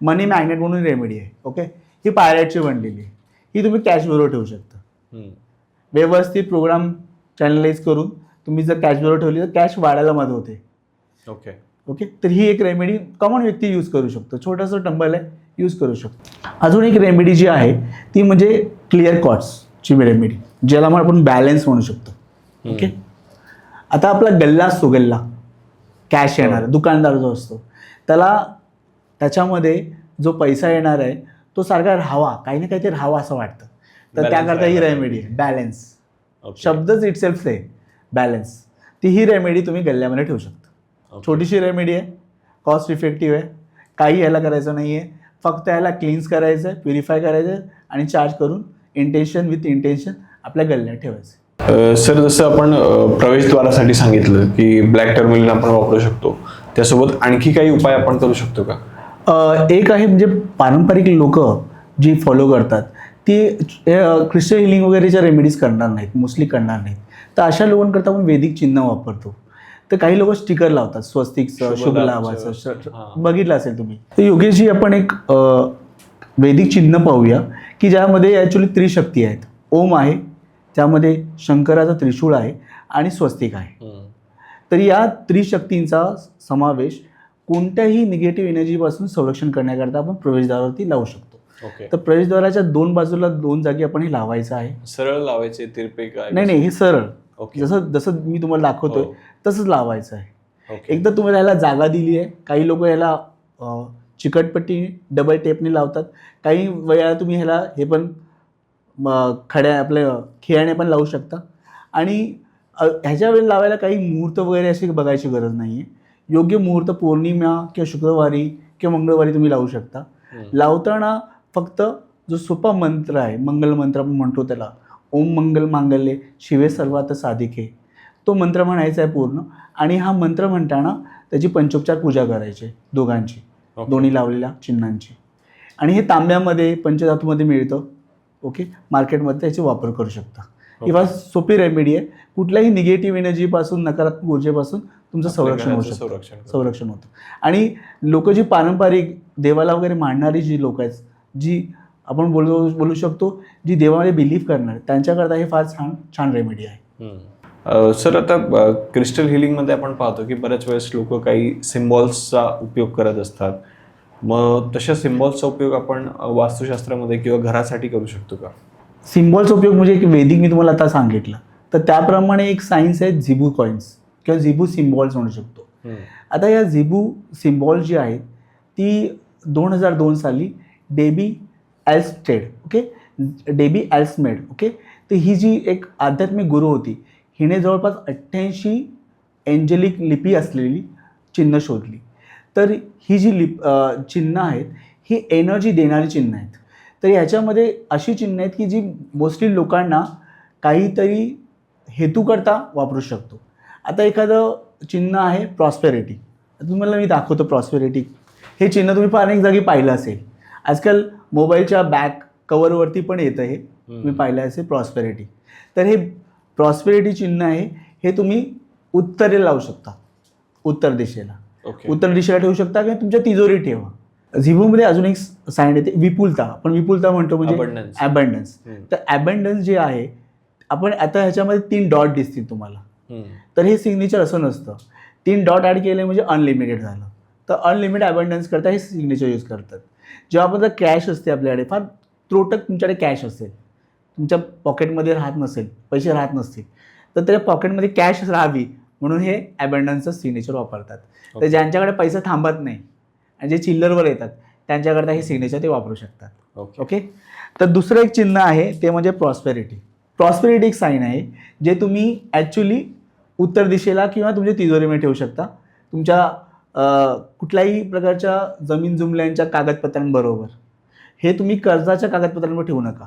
मनी मॅग्नेट म्हणून रेमेडी आहे. ओके, ही पायराईटची बनलेली आहे. ही तुम्ही कॅश बरोबर ठेवू शकता. व्यवस्थित प्रोग्राम चॅनलाइज करून तुम्ही जर कॅश बरोबर ठेवली तर कॅश वाढायला मदत होते. ओके ओके, तर ही एक रेमेडी कॉमन व्यक्ती यूज करू शकतो. छोटंसं टंबल आहे, यूज करू शकतो. अजून एक रेमेडी जी आहे ती म्हणजे क्लिअर कॉर्ड्सची रेमेडी, ज्याला मग आपण बॅलन्स म्हणू शकतो. ओके, आता आपला गल्ला असतो, गल्ला कॅश येणार दुकानदार जो असतो त्याच्यामध्ये जो पैसा येणार आहे तो सारखा राहावा, काही ना काहीतरी राहावा असं वाटतं. तर त्याकरता ही रेमेडी आहे बॅलन्स. शब्दच इटसेल्फ आहे बॅलन्स. ती ही रेमेडी तुम्ही गल्ल्यामध्ये ठेवू शकता. छोटीशी रेमेडी आहे, कॉस्ट इफेक्टिव्ह आहे, काही याला करायचं नाही आहे. फक्त याला क्लीन्स करायचं आहे, प्युरिफाय करायचं आहे आणि चार्ज करून इंटेन्शन विथ इंटेन्शन आपल्या गल्ल्यात ठेवायचं. सर, जसं आपण प्रवेशद्वारासाठी सांगितलं की ब्लॅक टर्मिनल आपण वापरू शकतो, त्यासोबत आणखी काही उपाय आपण करू शकतो का? एक आहे म्हणजे पारंपरिक लोक जी फॉलो करतात ती क्रिस्टल हिलिंग वगैरेच्या रेमेडीज करणार नाहीत, मोस्टली करणार नाहीत. तर अशा लोकांकरता आपण वैदिक चिन्ह वापरतो. तर काही लोक स्टिकर लावतात, स्वस्तिकचं, शुभ लाभाचं, बघितलं असेल तुम्ही. तर योगेशजी आपण एक वैदिक चिन्ह पाहूया की ज्यामध्ये ॲक्च्युली त्रिशक्ती आहेत. ओम आहे, त्यामध्ये शंकराचा त्रिशूळ आहे आणि स्वस्तिक आहे. तर या त्रिशक्तींचा समावेश कोणत्याही निगेटिव्ह एनर्जीपासून संरक्षण करण्याकरता आपण प्रवेशद्वारावरती लावू शकतो. तर प्रवेशद्वाराच्या दोन बाजूला दोन जागी आपण हे लावायचं आहे. सरळ लावायचे, तिरपे काय? नाही, हे सरळ जसं मी तुम्हाला दाखवतोय तसंच लावायचं आहे. एकदा तुम्हाला याला जागा दिली आहे. काही लोक याला चिकटपट्टी डबल टेपने लावतात, काही वेळा तुम्ही ह्याला हे पण खड्या आपल्या खिळ्याने पण लावू शकता. आणि ह्याच्या वेळेला लावायला काही मुहूर्त वगैरे अशी बघायची गरज नाही आहे. योग्य मुहूर्त पौर्णिमा किंवा शुक्रवारी किंवा मंगळवारी तुम्ही लावू शकता. लावताना फक्त जो सोपा मंत्र आहे, मंगल मंत्र आपण म्हणतो त्याला, ओम मंगल मांगल्ये शिवे सर्वार्थ साधिके, तो मंत्र म्हणायचा आहे पूर्ण. आणि हा मंत्र म्हणताना त्याची पंचोपचार पूजा करायची दोघांची, दोन्ही लावलेल्या चिन्हांची. आणि हे तांब्यामध्ये पंचधातूमध्ये मिळतं. ओके, मार्केटमध्ये त्याचा वापर करू शकता. ही फार सोपी रेमेडी आहे. कुठल्याही निगेटिव्ह एनर्जीपासून, नकारात्मक ऊर्जेपासून तुमचं संरक्षण होऊ शकतं, संरक्षण होतं. आणि लोक जी पारंपरिक देवाला वगैरे मांडणारी जी लोक आहेत, जी आपण बोलू शकतो जी देवामध्ये बिलीव्ह करणार, त्यांच्याकरता हे फार छान रेमेडी आहे. सर, आता क्रिस्टल हिलिंगमध्ये आपण पाहतो की बऱ्याच वेळेस लोक काही सिम्बॉल्सचा उपयोग करत असतात. मग तशा सिम्बॉल्सचा उपयोग आपण वास्तुशास्त्रामध्ये किंवा घरासाठी करू शकतो का? सिम्बॉलचा उपयोग म्हणजे एक वैदिक मी तुम्हाला आता सांगितलं, तर त्याप्रमाणे एक सायन्स आहे झिबू कॉइन्स किंवा झिबू सिम्बॉल्स म्हणू शकतो. आता या झिबू सिम्बॉल जी आहेत ती 2002 साली डेबी एल्समेड, ओके, तर ही जी एक आध्यात्मिक गुरु होती, हिने जवळपास 88 एंजेलिक लिपी असलेली चिन्ह शोधली. तर ही जी चिन्ह आहेत ही एनर्जी देणारी चिन्ह आहेत. तर ह्याच्यामध्ये अशी चिन्ह आहेत की जी मोस्टली लोकांना काहीतरी हेतूकरता वापरू शकतो. आता एखादं चिन्ह आहे प्रॉस्पेरिटी, तुम्हाला मी दाखवतो प्रॉस्पेरिटी. हे चिन्ह तुम्ही फार अनेक जागी पाहिलं असेल. आजकाल मोबाईलच्या बॅक कवरवरती पण येतं, हे तुम्ही पाहिलं असेल प्रॉस्पेरिटी. तर हे प्रॉस्पेरिटी चिन्ह आहे, हे तुम्ही उत्तरेला लावू शकता, उत्तर दिशेला. उत्तर दिशेला ठेवू शकता किंवा तुमच्या तिजोरीत ठेवा. झिबूमध्ये अजून एक साईन येते विपुलता, आपण विपुलता म्हणतो म्हणजे ॲबंडन्स. तर ॲबंडन्स जे आहे, आपण आता ह्याच्यामध्ये 3 डॉट दिसतील तुम्हाला. तर हे सिग्नेचर असं नसतं. 3 डॉट ॲड केले म्हणजे अनलिमिटेड झालं. तर अनलिमिटेड ॲबंडन्स करता हे सिग्नेचर यूज करतात. जेव्हा आपण जर कॅश असते आपल्याकडे, फार त्रोटक तुमच्याकडे कॅश असेल, तुमच्या पॉकेटमध्ये राहत नसेल, पैसे राहत नसतील, तर त्या पॉकेटमध्ये कॅश राहावी म्हणून हे ॲबंडन्सचं सिग्नेचर वापरतात. तर ज्यांच्याकडे पैसा थांबत नाही आणि जे चिल्लरवर येतात त्यांच्याकरता हे सिग्नेचर ते वापरू शकतात. ओके, तर दुसरं एक चिन्ह आहे ते म्हणजे प्रॉस्पेरिटी. प्रॉस्पेरिटी एक साईन आहे जे तुम्ही ॲक्च्युली उत्तर दिशेला किंवा तुमच्या तिजोरीमध्ये ठेवू शकता. तुमच्या कुठल्याही प्रकारच्या जमीन जुमल्यांच्या कागदपत्रांबरोबर. हे तुम्ही कर्जाच्या कागदपत्रांवर ठेवू नका,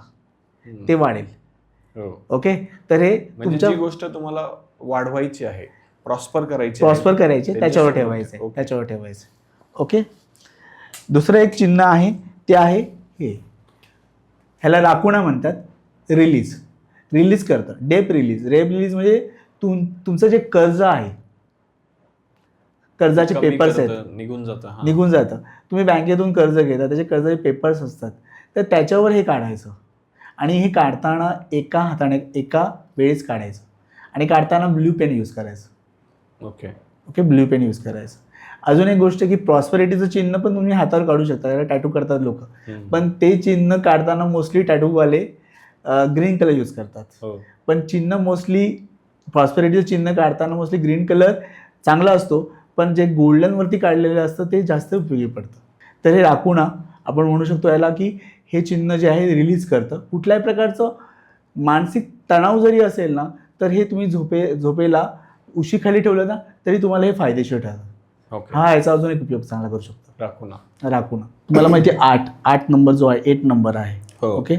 ते वाढेल. ओके, तर हे तुमची गोष्ट तुम्हाला वाढवायची आहे, प्रॉस्पर करायचे प्रॉस्पर करायचे त्याच्यावर त्यांच्यासोबत. ठेवायचे ओके. त्याच्यावर ठेवायचे. ओके. दुसरं एक चिन्ह आहे ते आहे हे, ह्याला राकुणा म्हणतात. रिलीज करतं. डेप रिलीज म्हणजे तुमचं जे कर्ज आहे, कर्जाचे कमी पेपर्स आहेत, करतं, निघून जातं. हा. निघून जातं. तुम्ही बँकेतून कर्ज घेता, त्याचे कर्जाचे पेपर्स असतात, तर त्याच्यावर हे काढायचं. आणि हे काढताना एका हाताने एका वेळेस काढायचं. आणि काढताना ब्ल्यू पेन यूज करायचं. ओके, ब्ल्यू पेन यूज करायचं. अजून एक गोष्ट की प्रॉस्पेरिटीचं चिन्ह पण तुम्ही हातावर काढू शकता. त्याला टॅटू करतात लोक, पण ते चिन्ह काढताना मोस्टली टॅटूवाले ग्रीन कलर यूज करतात. पण चिन्ह मोस्टली प्रॉस्पेरिटीचं चिन्ह काढताना मोस्टली ग्रीन कलर चांगला असतो, पण जे गोल्डनवरती काढलेलं असतं ते जास्त उपयोगी पडतं. तर हे राकुणा आपण म्हणू शकतो याला की हे चिन्ह जे आहे रिलीज करतं. कुठल्याही प्रकारचं मानसिक तणाव जरी असेल ना, तर हे तुम्ही झोपेला उशीखाली ठेवलं ना तरी तुम्हाला हे फायदेशीर ठरतं. हा याचा अजून एक उपयोग चांगला करू शकतो राकुणा. तुम्हाला माहिती आहे 8 नंबर जो आहे 8 नंबर आहे. ओके,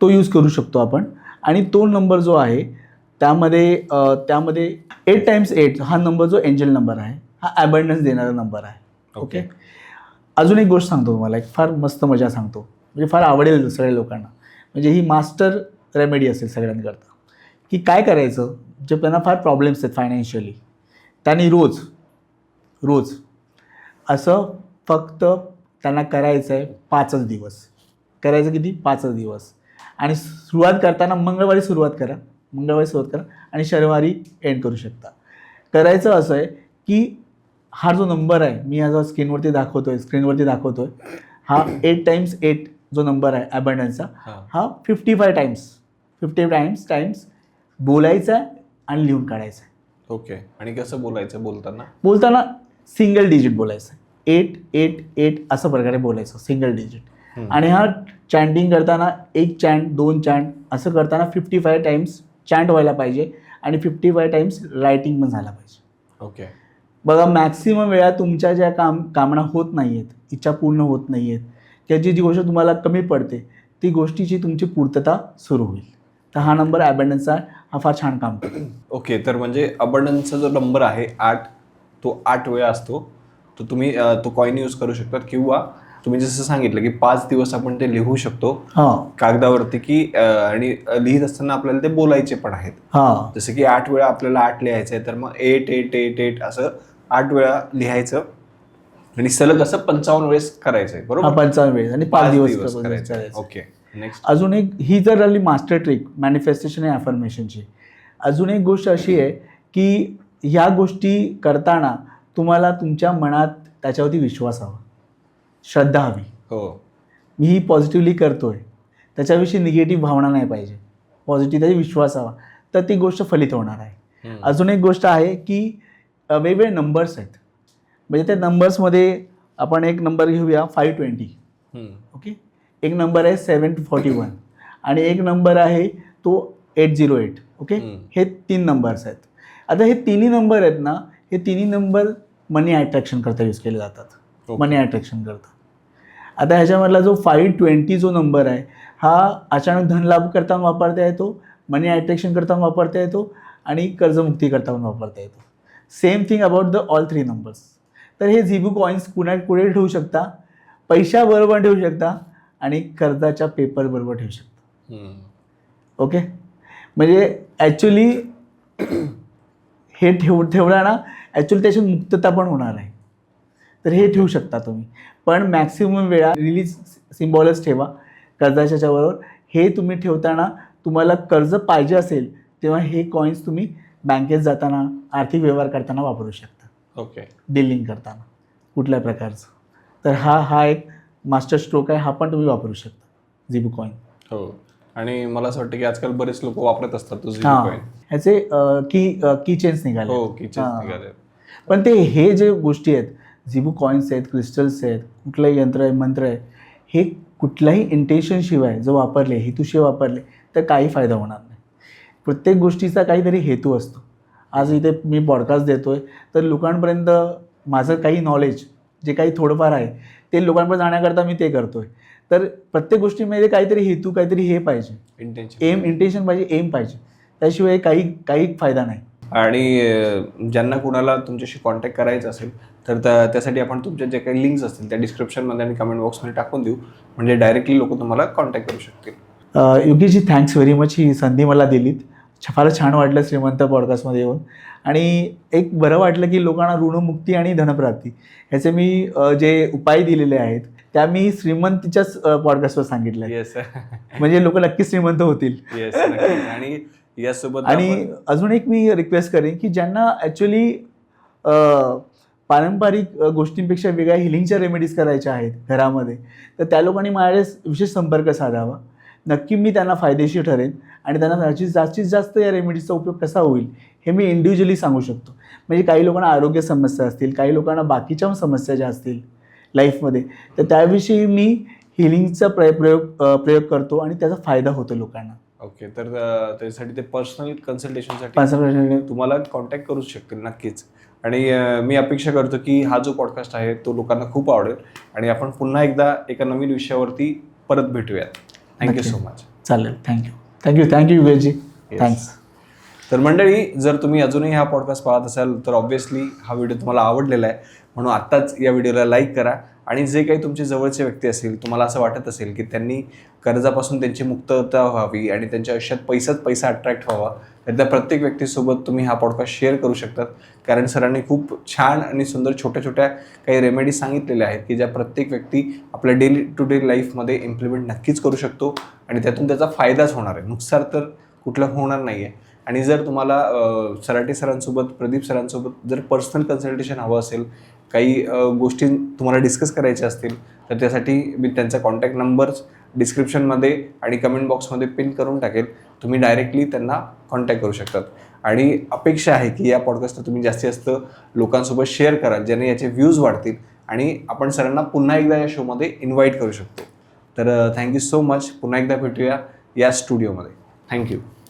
तो यूज करू शकतो आपण. आणि तो नंबर जो आहे त्यामध्ये 8 टाइम्स 8 हा नंबर जो एंजल नंबर आहे हा अबंडन्स देणारा नंबर आहे. ओके. अजून एक गोष्ट सांगतो तुम्हाला, एक फार मस्त मजा सांगतो, म्हणजे फार आवडेल सगळ्या लोकांना. म्हणजे ही मास्टर रेमेडी असेल सगळ्यांकरता, की काय करायचं जे त्यांना फार प्रॉब्लेम्स आहेत फायनान्शियली, त्यांनी रोज असं फक्त त्यांना करायचं आहे 5 दिवस. करायचं किती? 5 दिवस. आणि सुरुवात करताना मंगळवारी सुरुवात करा आणि शनिवारी एंड करू शकता. करायचं असं आहे की हा जो नंबर आहे मी आज स्क्रीनवरती दाखवतोय हा 8 टाइम्स 8 जो नंबर आहे अबंडन्सचा हा 50 टाइम्स बोलायचा आणि लिहून काढायचा. ओके. आणि कसं बोलायचं? बोलताना सिंगल डिजिट बोलायचं. 8 असं प्रकारे बोलायचं सिंगल डिजिट. आणि हा चॅन्टिंग करताना 1 चॅन्ट 2 चॅन्ट असं करताना 55 टाइम्स चॅन्ट व्हायला पाहिजे आणि 55 टाइम्स रायटिंग पण झाला पाहिजे. ओके. बघा मॅक्सिमम वेळा तुमच्या ज्या कामना होत नाही आहेत, इच्छा पूर्ण होत नाही आहेत, किंवा जी गोष्ट तुम्हाला कमी पडते ती गोष्टीची तुमची पूर्तता सुरू होईल. तर हा नंबर अबंडन्सचा हा फार छान काम करतो. ओके. तर म्हणजे अबंडन्सचा जो नंबर आहे 8 तो 8 वेळा असतो. तो तुम्ही तो कॉइन यूज करू शकतात, किंवा तुम्ही जसं सांगितलं की 5 दिवस आपण ते लिहू शकतो कागदावरती, की आणि लिहित असताना आपल्याला ते बोलायचे पण आहेत. जसं की 8 वेळा आपल्याला 8 लिहायचं आहे, तर मग 8 असं 8 वेळा लिहायचं आणि सलग असं 55 वेळेस करायचंय. बरोबर? 55 वेळेस आणि 5 दिवस करायचं. ओके. नेक्स्ट. अजून एक ही जर आली मास्टर ट्रिक मॅनिफेस्टेशन आणि अफर्मेशनची. अजून एक गोष्ट अशी आहे की ह्या गोष्टी करताना तुम्हाला तुमच्या मनात त्याच्यावरती विश्वास हवा, श्रद्धा हवी. मी ही पॉझिटिव्हली करतोय, त्याच्याविषयी निगेटिव्ह भावना नाही पाहिजे, पॉझिटिव्ह त्याची विश्वास हवा, तर ती गोष्ट फलित होणार आहे. अजून एक गोष्ट आहे की वेगवेगळे नंबर्स आहेत. म्हणजे त्या नंबर्समध्ये आपण एक नंबर घेऊया 520. ओके. एक नंबर आहे 741 आणि एक नंबर आहे तो 808. ओके. हे 3 नंबर्स आहेत. आता हे तिन्ही नंबर आहेत ना, हे तिन्ही नंबर मनी अट्रॅक्शन करता यूज केले जातात. मनी अट्रॅक्शन करता. आता ह्याच्यामधला जो 520 जो नंबर आहे हा अचानक धनलाभ करताना वापरता येतो, मनी अट्रॅक्शन करताना वापरता येतो आणि कर्जमुक्ती करताना वापरता येतो. Same thing about the all 3 numbers. तर हे झिबू कॉइन्स पुढे ठेवू शकता, पैशाबरोबर ठेवू शकता आणि कर्जाच्या पेपरबरोबर ठेवू शकता. ओके. म्हणजे ॲक्च्युली हे ठेवला ना, ॲक्च्युली त्याची मुक्तता पण होणार आहे. तर हे ठेवू शकता तुम्ही, पण मॅक्सिमम वेळा रिलीज सिम्बॉलच ठेवा कर्जाच्या ह्याच्याबरोबर. हे तुम्ही ठेवताना तुम्हाला कर्ज पाहिजे असेल तेव्हा हे कॉइन्स तुम्ही बँकेत जाताना आर्थिक व्यवहार करताना वापरू शकता. ओके. डीलिंग करताना कुठल्या प्रकारचं. तर हा एक मास्टर स्ट्रोक आहे, हा पण तुम्ही वापरू शकता झिबू कॉइन. हो. आणि मला असं वाटतं की आजकाल बरेच लोक वापरत असतात तो झिबू कॉइन. ह्याचे की चेन्स निघाले. हो, की चेन्स निघाले. पण ते हे जे गोष्टी आहेत, झिबू कॉइन्स आहेत, क्रिस्टल्स आहेत, कुठलंही यंत्र आहे, मंत्र आहे, हे कुठल्याही इंटेन्शनशिवाय जर वापरले, हेतूशिवाय वापरले तर काही फायदा होणार नाही. प्रत्येक गोष्टीचा काहीतरी हेतू असतो. आज इथे मी पॉडकास्ट देतोय तर लोकांपर्यंत माझं काही नॉलेज जे काही थोडंफार आहे ते लोकांपर्यंत जाण्याकरता मी ते करतोय. तर प्रत्येक गोष्टीमध्ये काहीतरी हेतू, काहीतरी हे पाहिजे, इंटेन्शन पाहिजे, एम पाहिजे. त्याशिवाय काही फायदा नाही. आणि ज्यांना कुणाला तुमच्याशी कॉन्टॅक्ट करायचं असेल तर त्यासाठी आपण तुमच्या जे काही लिंक्स असतील त्या डिस्क्रिप्शनमध्ये आणि कमेंट बॉक्समध्ये टाकून देऊ, म्हणजे डायरेक्टली लोक तुम्हाला कॉन्टॅक्ट करू शकतील. योगेशजी, थँक्स व्हेरी मच ही संधी मला दिलीत. फारच छान वाटलं श्रीमंत पॉडकास्टमध्ये येऊन, आणि एक बरं वाटलं की लोकांना ऋणमुक्ती आणि धनप्राप्ती ह्याचे मी जे उपाय दिलेले आहेत त्या मी श्रीमंतीच्याच पॉडकास्टवर सांगितलं. येस. म्हणजे लोक नक्कीच श्रीमंत होतील. येस, आणि यासोबत आणि अजून एक मी रिक्वेस्ट करेन की ज्यांना ॲक्च्युली पारंपरिक गोष्टींपेक्षा वेगळ्या हिलिंगच्या रेमेडीज करायच्या आहेत घरामध्ये, तर त्या लोकांनी माझ्याकडे विशेष संपर्क साधावा. नक्की मी त्यांना फायदेशीर ठरेन आणि त्यांना जास्तीत जास्त या रेमेडीजचा उपयोग कसा होईल हे मी इंडिव्हिज्युअली सांगू शकतो. म्हणजे काही लोकांना आरोग्य समस्या असतील, काही लोकांना बाकीच्या समस्या ज्या असतील लाईफमध्ये, तर त्याविषयी मी हिलिंगचा प्रयोग करतो आणि त्याचा फायदा होतो लोकांना. ओके, तर त्यासाठी ते पर्सनल कन्सल्टेशनसाठी तुम्हाला कॉन्टॅक्ट करू शकतील नक्कीच. आणि मी अपेक्षा करतो की हा जो पॉडकास्ट आहे तो लोकांना खूप आवडेल आणि आपण पुन्हा एकदा एका नवीन विषयावरती परत भेटूयात. Thank you so much. चालेल, थँक्यू योगेशजी, थँक्स. तर मंडळी, जर तुम्ही अजूनही हा पॉडकास्ट पाहत असाल तर ऑब्व्हियसली हा व्हिडिओ तुम्हाला आवडलेला आहे, म्हणून आत्ताच या व्हिडिओला लाईक करा. आणि जे काही तुमचे जवळचे व्यक्ती असतील, तुम्हाला असं वाटत असेल की त्यांनी कर्जापासून त्यांची मुक्तता व्हावी आणि त्यांच्या आयुष्यात पैसा अट्रॅक्ट व्हावा, तर त्या प्रत्येक व्यक्तीसोबत तुम्ही हा पॉडकास्ट शेअर करू शकतात. कारण सरांनी खूप छान आणि सुंदर छोट्या छोट्या काही रेमेडीज सांगितलेल्या आहेत की ज्या प्रत्येक व्यक्ती आपल्या डेली टू डे लाईफमध्ये इम्प्लिमेंट नक्कीच करू शकतो आणि त्यातून त्याचा फायदाच होणार आहे, नुकसान तर कुठलं होणार नाही आहे. आणि जर तुम्हाला सराटे सरांसोबत, प्रदीप सरांसोबत जर पर्सनल कन्सल्टेशन हवं असेल, काही गोष्टी तुम्हाला डिस्कस करायच्या असतील, तर त्यासाठी मी त्यांचा कॉन्टॅक्ट नंबर्स डिस्क्रिप्शनमध्ये आणि कमेंट बॉक्समध्ये पिन करून टाकेल. तुम्ही डायरेक्टली त्यांना कॉन्टॅक्ट करू शकतात. आणि अपेक्षा आहे की या पॉडकास्टला तुम्ही जास्तीत जास्त लोकांसोबत शेअर कराल, ज्याने याचे व्ह्यूज वाढतील आणि आपण सरांना पुन्हा एकदा या शोमध्ये इन्व्हाइट करू शकतो. तर थँक्यू सो मच. पुन्हा एकदा भेटूया या स्टुडिओमध्ये. थँक्यू.